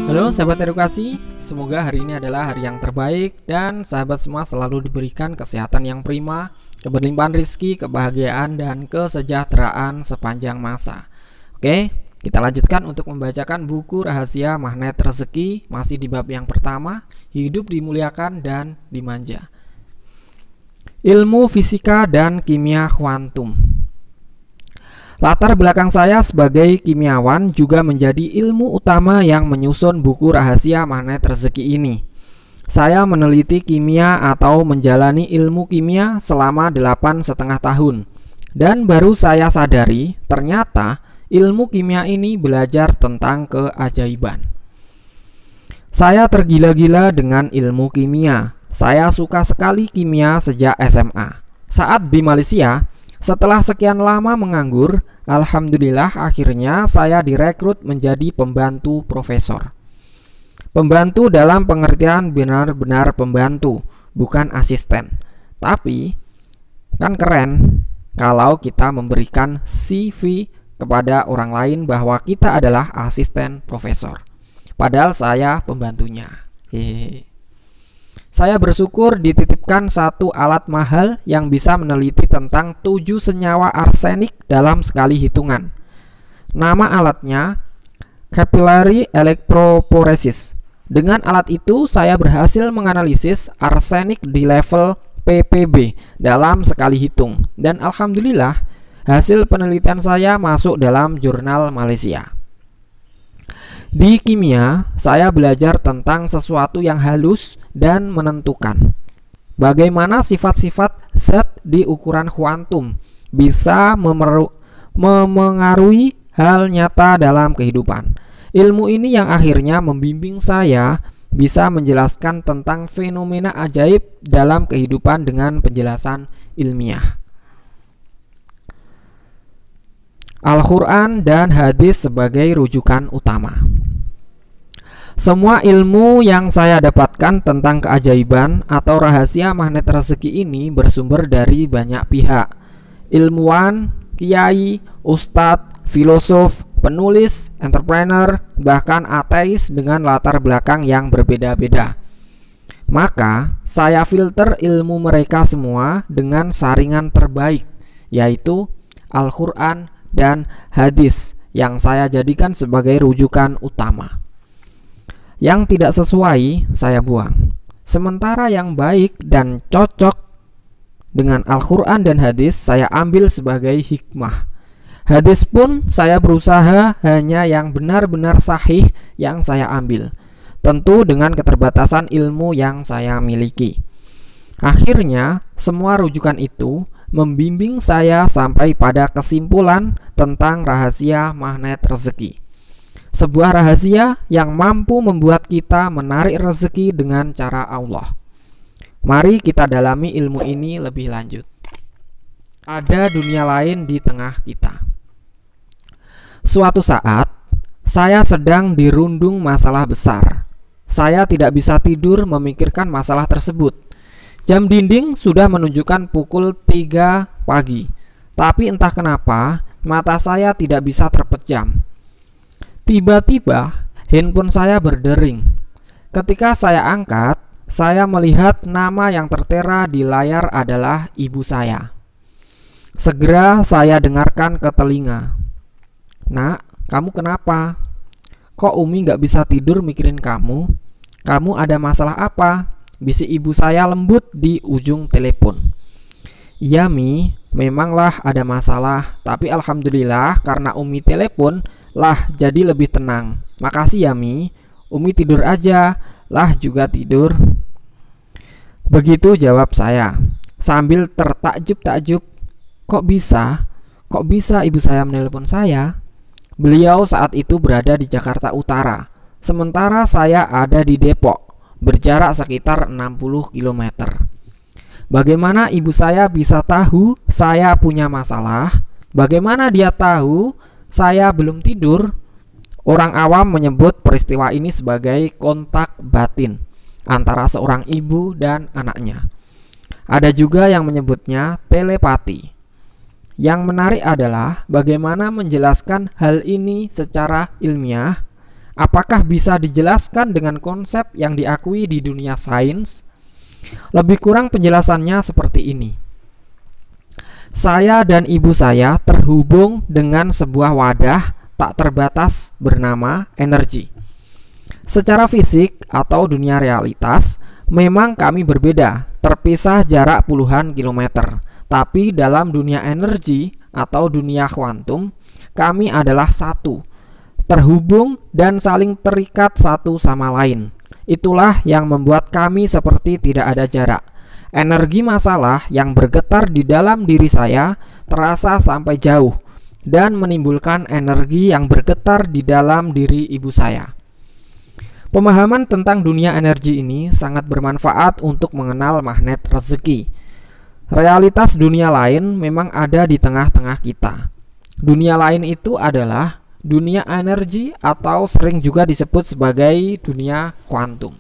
Halo sahabat edukasi, semoga hari ini adalah hari yang terbaik dan sahabat semua selalu diberikan kesehatan yang prima, keberlimpahan rezeki, kebahagiaan, dan kesejahteraan sepanjang masa. Oke, kita lanjutkan untuk membacakan buku Rahasia Magnet Rezeki, masih di bab yang pertama, hidup dimuliakan dan dimanja. Ilmu fisika dan kimia kuantum. Latar belakang saya sebagai kimiawan juga menjadi ilmu utama yang menyusun buku Rahasia Magnet Rezeki ini. Saya meneliti kimia atau menjalani ilmu kimia selama 8,5 tahun. Dan baru saya sadari ternyata ilmu kimia ini belajar tentang keajaiban. Saya tergila-gila dengan ilmu kimia. Saya suka sekali kimia sejak SMA. Saat di Malaysia, setelah sekian lama menganggur, alhamdulillah akhirnya saya direkrut menjadi pembantu profesor. Pembantu dalam pengertian benar-benar pembantu, bukan asisten. Tapi kan keren kalau kita memberikan CV kepada orang lain bahwa kita adalah asisten profesor. Padahal saya pembantunya. Hehehe. Saya bersyukur dititipkan satu alat mahal yang bisa meneliti tentang 7 senyawa arsenik dalam sekali hitungan. Nama alatnya Capillary Electrophoresis. Dengan alat itu saya berhasil menganalisis arsenik di level ppb dalam sekali hitung. Dan alhamdulillah hasil penelitian saya masuk dalam jurnal Malaysia. Di kimia, saya belajar tentang sesuatu yang halus dan menentukan. Bagaimana sifat-sifat zat di ukuran kuantum bisa memengaruhi hal nyata dalam kehidupan. Ilmu ini yang akhirnya membimbing saya bisa menjelaskan tentang fenomena ajaib dalam kehidupan dengan penjelasan ilmiah. Al-Quran dan hadis sebagai rujukan utama. Semua ilmu yang saya dapatkan tentang keajaiban atau rahasia magnet rezeki ini bersumber dari banyak pihak. Ilmuwan, kiai, ustadz, filosof, penulis, entrepreneur, bahkan ateis dengan latar belakang yang berbeda-beda. Maka saya filter ilmu mereka semua dengan saringan terbaik, yaitu Al-Quran dan hadis yang saya jadikan sebagai rujukan utama. Yang tidak sesuai saya buang. Sementara yang baik dan cocok dengan Al-Quran dan hadis saya ambil sebagai hikmah. Hadis pun saya berusaha hanya yang benar-benar sahih yang saya ambil, tentu dengan keterbatasan ilmu yang saya miliki. Akhirnya semua rujukan itu membimbing saya sampai pada kesimpulan tentang rahasia magnet rezeki. Sebuah rahasia yang mampu membuat kita menarik rezeki dengan cara Allah. Mari kita dalami ilmu ini lebih lanjut. Ada dunia lain di tengah kita. Suatu saat, saya sedang dirundung masalah besar. Saya tidak bisa tidur memikirkan masalah tersebut. Jam dinding sudah menunjukkan pukul 3 pagi. Tapi entah kenapa, mata saya tidak bisa terpejam. Tiba-tiba handphone saya berdering. Ketika saya angkat, saya melihat nama yang tertera di layar adalah ibu saya. Segera saya dengarkan ke telinga. "Nak, kamu kenapa? Kok Umi gak bisa tidur mikirin kamu? Kamu ada masalah apa?" bisik ibu saya lembut di ujung telepon. "Iya Mi, memanglah ada masalah, tapi alhamdulillah karena Umi telepon lah jadi lebih tenang. Makasih ya Mi, Umi tidur aja, lah juga tidur." Begitu jawab saya sambil tertakjub-takjub. Kok bisa ibu saya menelpon saya? Beliau saat itu berada di Jakarta Utara, sementara saya ada di Depok, berjarak sekitar 60 km. Bagaimana ibu saya bisa tahu saya punya masalah? Bagaimana dia tahu saya belum tidur? Orang awam menyebut peristiwa ini sebagai kontak batin antara seorang ibu dan anaknya. Ada juga yang menyebutnya telepati. Yang menarik adalah bagaimana menjelaskan hal ini secara ilmiah Apakah bisa dijelaskan dengan konsep yang diakui di dunia sains? Lebih kurang penjelasannya seperti ini. Saya dan ibu saya terhubung dengan sebuah wadah tak terbatas bernama energi. Secara fisik atau dunia realitas, memang kami berbeda, terpisah jarak puluhan kilometer. Tapi dalam dunia energi atau dunia kuantum, kami adalah satu, terhubung dan saling terikat satu sama lain. Itulah yang membuat kami seperti tidak ada jarak. Energi masalah yang bergetar di dalam diri saya terasa sampai jauh dan menimbulkan energi yang bergetar di dalam diri ibu saya. Pemahaman tentang dunia energi ini sangat bermanfaat untuk mengenal magnet rezeki. Realitas dunia lain memang ada di tengah-tengah kita. Dunia lain itu adalah dunia energi atau sering juga disebut sebagai dunia kuantum.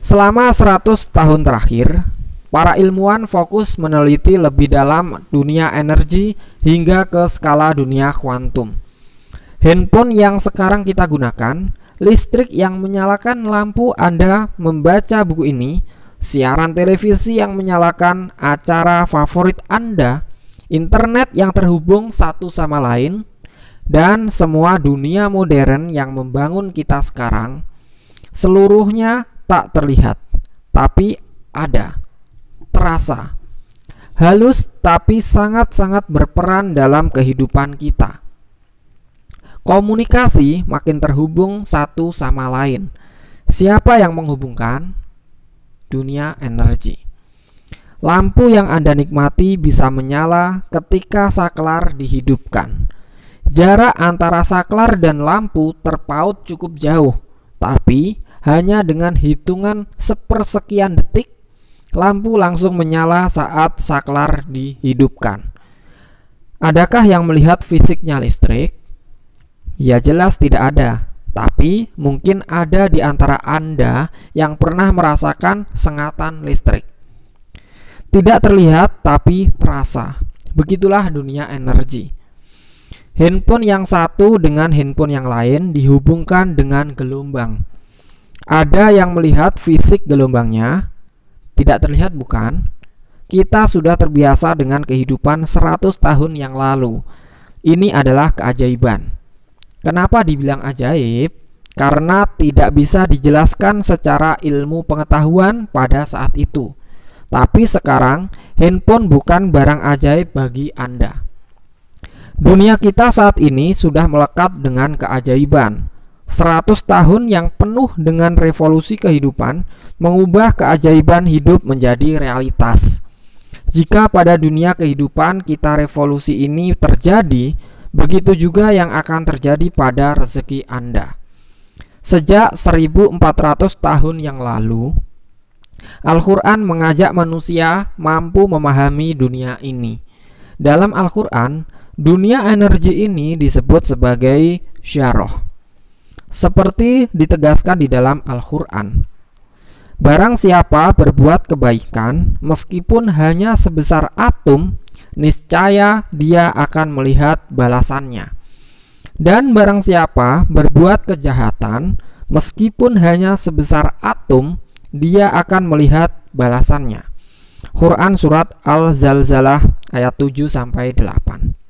Selama 100 tahun terakhir, para ilmuwan fokus meneliti lebih dalam dunia energi hingga ke skala dunia kuantum. Handphone yang sekarang kita gunakan, listrik yang menyalakan lampu Anda membaca buku ini, siaran televisi yang menyalakan acara favorit Anda, internet yang terhubung satu sama lain, dan semua dunia modern yang membangun kita sekarang, seluruhnya tak terlihat, tapi ada, terasa, halus tapi sangat-sangat berperan dalam kehidupan kita. Komunikasi makin terhubung satu sama lain. Siapa yang menghubungkan? Dunia energi. Lampu yang Anda nikmati bisa menyala ketika saklar dihidupkan. Jarak antara saklar dan lampu terpaut cukup jauh, tapi hanya dengan hitungan sepersekian detik, lampu langsung menyala saat saklar dihidupkan. Adakah yang melihat fisiknya listrik? Ya jelas tidak ada, tapi mungkin ada di antara Anda yang pernah merasakan sengatan listrik. Tidak terlihat tapi terasa. Begitulah dunia energi. Handphone yang satu dengan handphone yang lain dihubungkan dengan gelombang. Ada yang melihat fisik gelombangnya? Tidak terlihat bukan? Kita sudah terbiasa dengan kehidupan 100 tahun yang lalu. Ini adalah keajaiban. Kenapa dibilang ajaib? Karena tidak bisa dijelaskan secara ilmu pengetahuan pada saat itu. Tapi sekarang handphone bukan barang ajaib bagi Anda. Dunia kita saat ini sudah melekat dengan keajaiban. 100 tahun yang penuh dengan revolusi kehidupan mengubah keajaiban hidup menjadi realitas. Jika pada dunia kehidupan kita revolusi ini terjadi, begitu juga yang akan terjadi pada rezeki Anda. Sejak 1400 tahun yang lalu, Al-Quran mengajak manusia mampu memahami dunia ini. Dalam Al-Quran, dunia energi ini disebut sebagai syarah. Seperti ditegaskan di dalam Al-Quran, barang siapa berbuat kebaikan meskipun hanya sebesar atom, niscaya dia akan melihat balasannya. Dan barang siapa berbuat kejahatan meskipun hanya sebesar atom, dia akan melihat balasannya. Quran surat Al-Zalzalah ayat 7-8.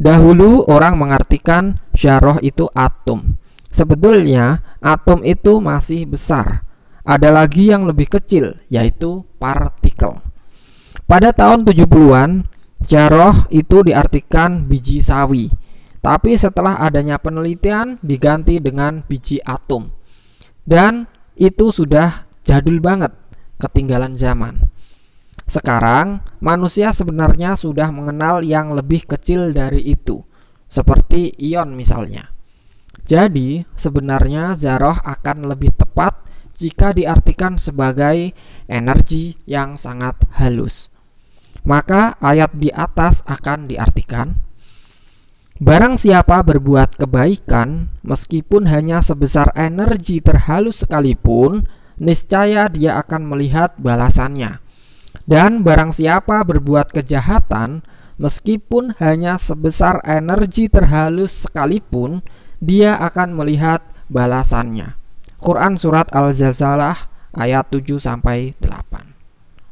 Dahulu orang mengartikan syarah itu atom. Sebetulnya atom itu masih besar. Ada lagi yang lebih kecil, yaitu partikel. Pada tahun 70-an, syarah itu diartikan biji sawi. Tapi setelah adanya penelitian diganti dengan biji atom. Dan itu sudah jadul banget, ketinggalan zaman. Sekarang, manusia sebenarnya sudah mengenal yang lebih kecil dari itu, seperti ion misalnya. Jadi, sebenarnya zarah akan lebih tepat jika diartikan sebagai energi yang sangat halus. Maka ayat di atas akan diartikan, barang siapa berbuat kebaikan meskipun hanya sebesar energi terhalus sekalipun, niscaya dia akan melihat balasannya. Dan barang siapa berbuat kejahatan meskipun hanya sebesar energi terhalus sekalipun, dia akan melihat balasannya. Quran Surat Al-Zalzalah ayat 7-8.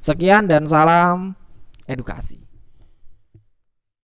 Sekian dan salam edukasi.